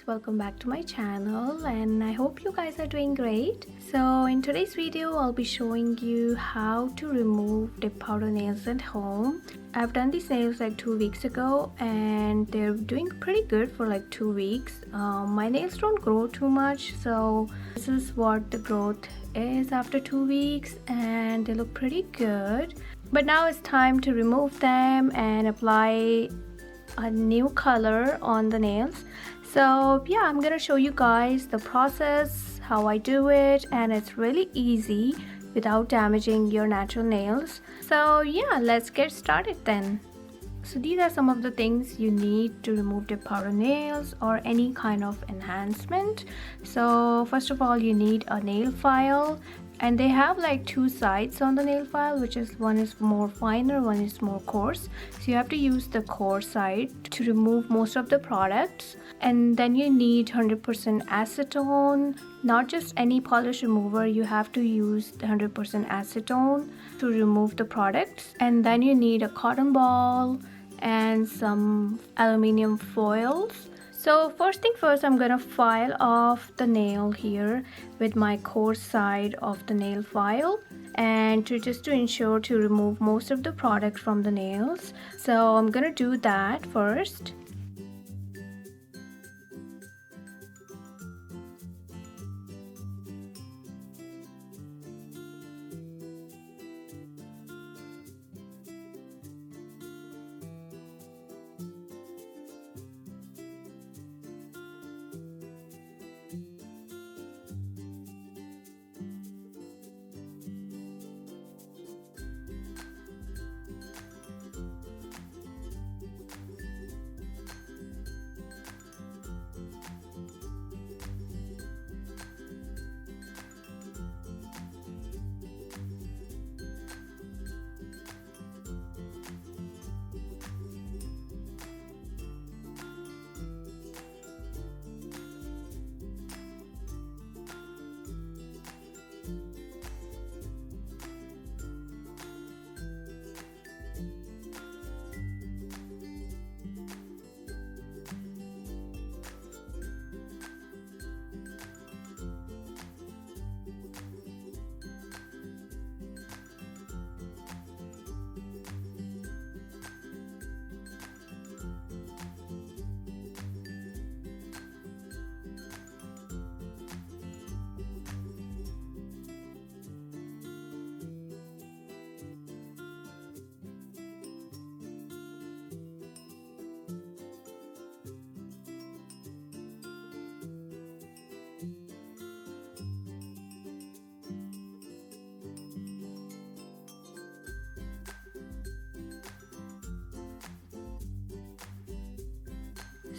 welcome back to my channel, and I hope you guys are doing great. So in today's video I'll be showing you how to remove dip powder nails at home. I've done these nails like 2 weeks ago and they're doing pretty good for like 2 weeks. My nails don't grow too much, so this is what the growth is after 2 weeks, and they look pretty good. But now it's time to remove them and apply a new color on the nails. So yeah, I'm gonna show you guys the process, how I do it, and it's really easy without damaging your natural nails. So yeah, let's get started then. So these are some of the things you need to remove dip powder nails or any kind of enhancement. So first of all, you need a nail file, and they have like two sides on the nail file, which is one is more finer, one is more coarse. So you have to use the coarse side to remove most of the products. And then you need 100% acetone, not just any polish remover, you have to use the 100% acetone to remove the products. And then you need a cotton ball and some aluminum foils. So first thing first, I'm gonna file off the nail here with my coarse side of the nail file, and to ensure to remove most of the product from the nails. So I'm gonna do that first.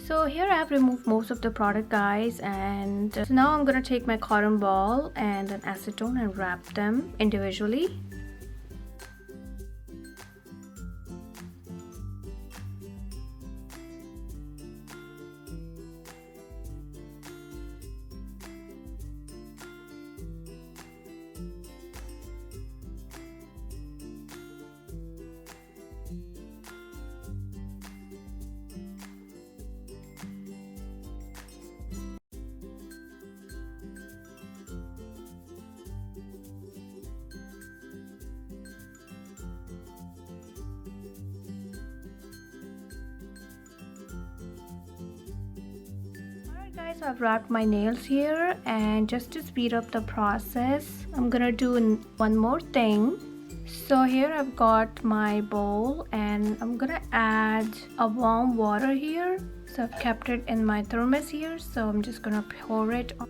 So here I have removed most of the product, guys, and so now I'm gonna take my cotton ball and an acetone and wrap them individually. Guys, I've wrapped my nails here, and just to speed up the process, I'm gonna do one more thing. So here I've got my bowl and I'm gonna add a warm water here. So I've kept it in my thermos here, so I'm just gonna pour it on.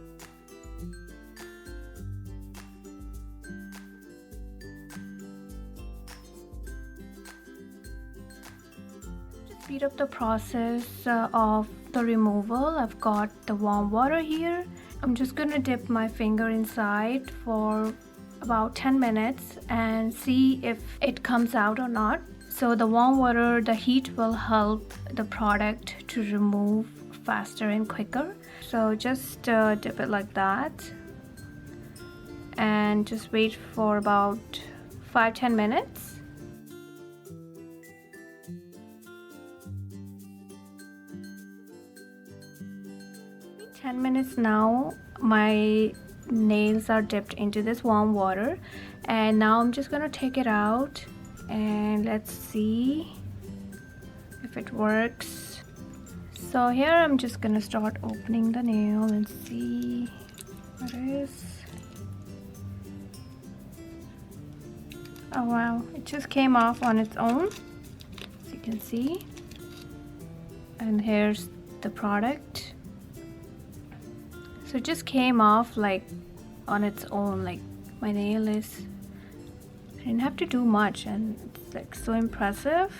To speed up the process of the removal, I've got the warm water here. I'm just gonna dip my finger inside for about 10 minutes and see if it comes out or not. So the warm water, the heat will help the product to remove faster and quicker. So just dip it like that and just wait for about 5-10 minutes. 10 minutes now. My nails are dipped into this warm water, and now I'm just gonna take it out and let's see if it works. So here I'm just gonna start opening the nail and see what it is. Oh wow, it just came off on its own, as you can see. And here's the product. So it just came off like on its own, like my nail is, I didn't have to do much, and it's like so impressive.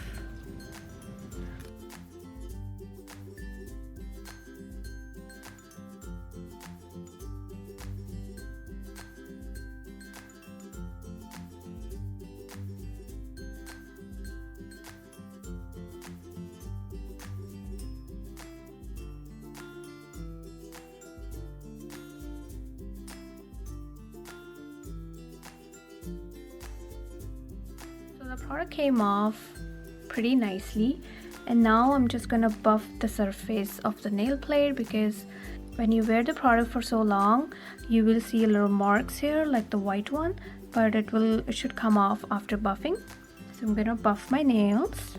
The product came off pretty nicely, and now I'm just gonna buff the surface of the nail plate, because when you wear the product for so long you will see little marks here like the white one, but it should come off after buffing. So I'm gonna buff my nails.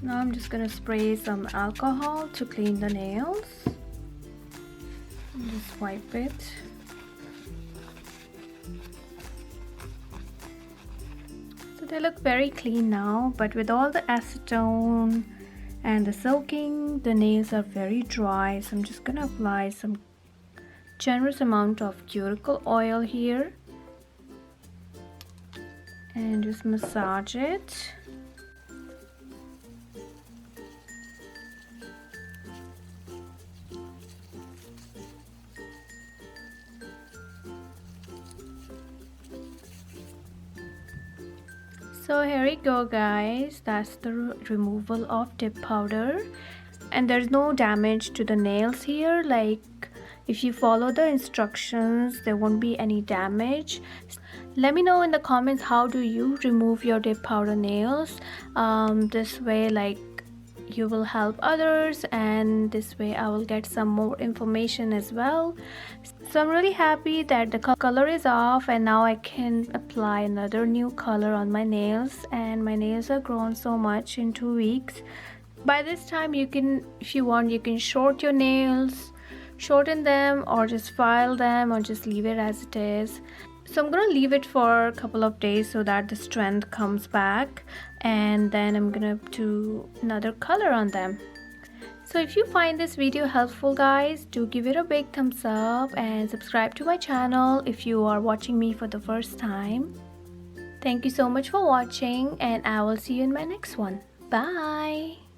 Now I'm just gonna spray some alcohol to clean the nails and just wipe it. So they look very clean now, but with all the acetone and the soaking, the nails are very dry. So I'm just gonna apply some generous amount of cuticle oil here and just massage it. So here we go guys, that's the removal of dip powder, and there's no damage to the nails here. Like if you follow the instructions there won't be any damage. Let me know in the comments, how do you remove your dip powder nails? This way, like, you will help others, and this way I will get some more information as well. So I'm really happy that the color is off, and now I can apply another new color on my nails, and my nails are grown so much in 2 weeks. By this time you can, if you want, you can short your nails, shorten them, or just file them, or just leave it as it is. So I'm gonna leave it for a couple of days so that the strength comes back, and then I'm gonna do another color on them. So if you find this video helpful guys, do give it a big thumbs up and subscribe to my channel if you are watching me for the first time. Thank you so much for watching, and I will see you in my next one. Bye!